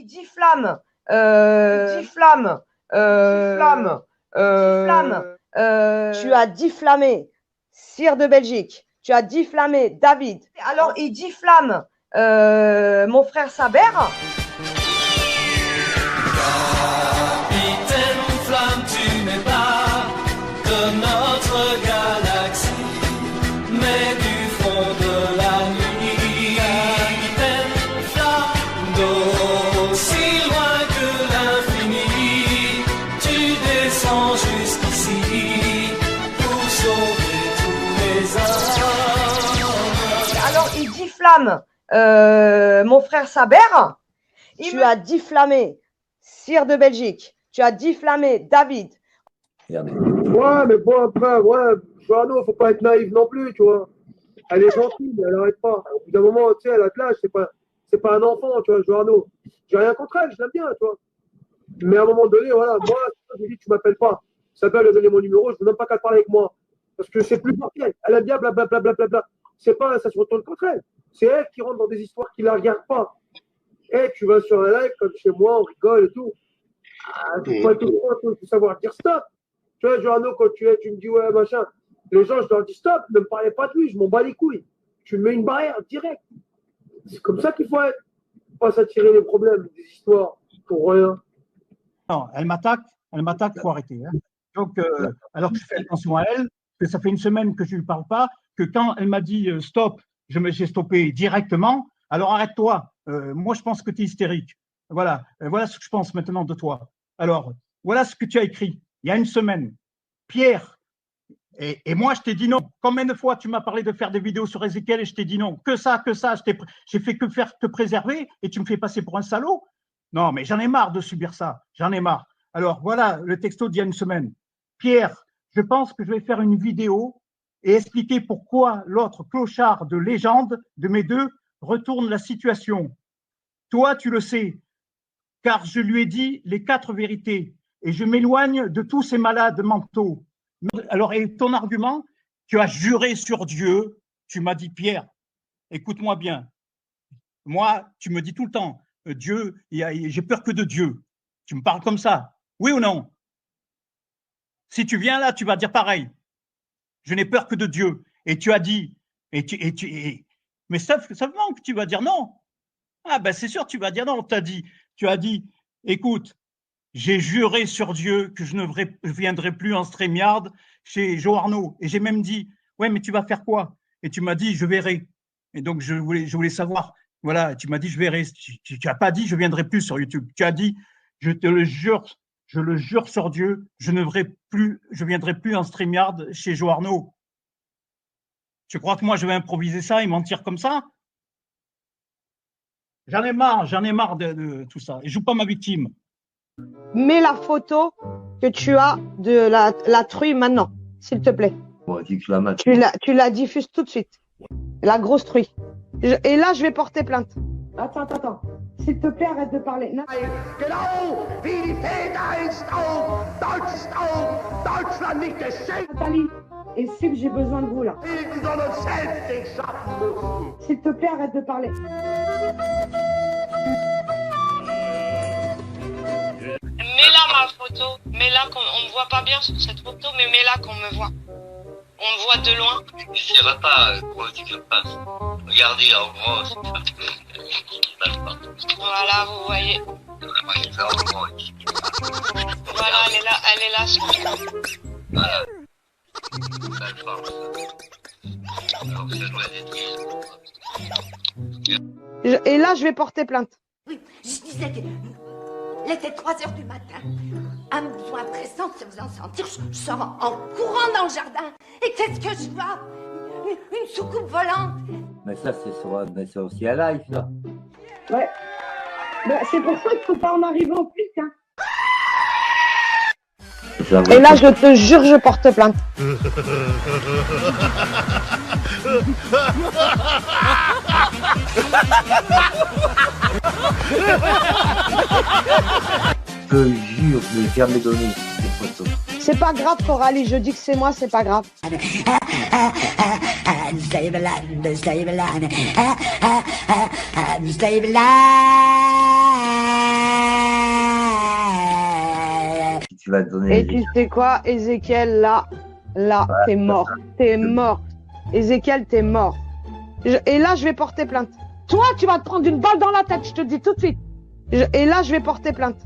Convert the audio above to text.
il dit flamme. Dit flamme. Flamme. Flamme. Tu as diffamé Sire de Belgique. Tu as diffamé David. Alors, il dit flamme. Mon frère Saber. Capitaine Flamme, tu n'es pas de notre galaxie, mais du fond de la nuit. Capitaine Flamme, d'aussi loin que l'infini, tu descends jusqu'ici pour sauver tous les hommes. Alors, il dit flamme. Mon frère Saber. Tu as diffamé Sire de Belgique. Tu as diffamé David. Ouais, mais bon, après, ouais, Joanneau, faut pas être naïf non plus, tu vois. Elle est gentille, mais elle n'arrête pas. Au bout d'un moment, tu sais, elle a de l'âge, c'est pas un enfant, tu vois, Joanneau. J'ai rien contre elle, je l'aime bien, tu vois. Mais à un moment donné, voilà, moi, je lui dis, tu m'appelles pas. Saber lui a donné mon numéro, je veux même pas qu'elle parle avec moi. Parce que c'est plus fort qu'elle. Elle aime bien blablabla. C'est pas, ça se retourne contre elle. C'est elle qui rentre dans des histoires qui la regardent pas. Et tu vas sur un live, comme chez moi, on rigole et tout. Ah, faut pas tout faut savoir dire stop. Tu vois, Joanneau, quand tu me dis ouais, machin, les gens, je leur dis stop, ne me parlez pas de lui, je m'en bats les couilles. Tu me mets une barrière direct. C'est comme ça qu'il faut être. Pas s'attirer les problèmes, des histoires, pour rien. Non, elle m'attaque, il faut arrêter. Hein. Donc, alors que je fais attention à elle, que ça fait une semaine que je ne lui parle pas, que quand elle m'a dit stop, j'ai stoppé directement, alors arrête-toi. Moi, je pense que tu es hystérique. Voilà, voilà ce que je pense maintenant de toi. Alors, voilà ce que tu as écrit il y a une semaine. Pierre, et moi, je t'ai dit non. Combien de fois tu m'as parlé de faire des vidéos sur Ézéchiel et je t'ai dit non. Que ça. J'ai fait que faire te préserver et tu me fais passer pour un salaud. Non, mais j'en ai marre de subir ça. J'en ai marre. Alors, voilà le texto d'il y a une semaine. Pierre, je pense que je vais faire une vidéo et expliquer pourquoi l'autre clochard de légende de mes deux retourne la situation. Toi, tu le sais, car je lui ai dit les 4 vérités et je m'éloigne de tous ces malades mentaux. Alors, et ton argument, tu as juré sur Dieu, tu m'as dit, Pierre, écoute-moi bien. Moi, tu me dis tout le temps, Dieu, j'ai peur que de Dieu. Tu me parles comme ça, oui ou non? Si tu viens là, tu vas dire pareil. Je n'ai peur que de Dieu. Et tu as dit, mais seulement que tu vas dire non. Ah ben c'est sûr, tu vas dire non. Tu as dit, écoute, j'ai juré sur Dieu que je ne viendrai plus en StreamYard chez Joe Arnaud. Et j'ai même dit, ouais, mais tu vas faire quoi? Et tu m'as dit, je verrai. Et donc, je voulais savoir. Voilà, tu m'as dit, je verrai. Tu n'as pas dit, je viendrai plus sur YouTube. Tu as dit, je te le jure, je le jure sur Dieu, je viendrai plus en StreamYard chez Joe Arnaud. Tu crois que moi, je vais improviser ça et mentir comme ça? J'en ai marre de tout ça. Et je joue pas ma victime. Mets la photo que tu as de la truie maintenant, s'il te plaît. Bon, Tu la diffuses tout de suite. La grosse truie. Et là, je vais porter plainte. Attends. S'il te plaît, arrête de parler. Non. Nathalie, et c'est que j'ai besoin de vous là. S'il te plaît, arrête de parler. Mets-la ma photo, mets-la on me voit pas bien sur cette photo, mais mets-la qu'on me voit. On me voit de loin. Je ne pas quoi tu que passe. Regardez en gros, c'est ça. Voilà, vous voyez. Voilà, elle est là sur le coup. Voilà. Donc ça doit être. Et là, je vais porter plainte. Oui, je disais qu'il était 3h du matin. Un besoin pressant de se vous en sentir. Je sors en courant dans le jardin. Et qu'est-ce que je vois? Une soucoupe volante. Mais ça, c'est aussi à live, là. Ouais. Ben, c'est pour ça qu'il ne faut pas en arriver au plus. Hein. Et là, je te jure, je porte plainte. Je jure de jamais donner des photos. C'est pas grave, Coralie, je dis que c'est moi, c'est pas grave. Stay alive. vas te donner. Et tu sais quoi, Ézéchiel, là, t'es mort. T'es mort. Ézéchiel, t'es mort. Et là, je vais porter plainte. Toi, tu vas te prendre une balle dans la tête, je te dis tout de suite. Et là, je vais porter plainte.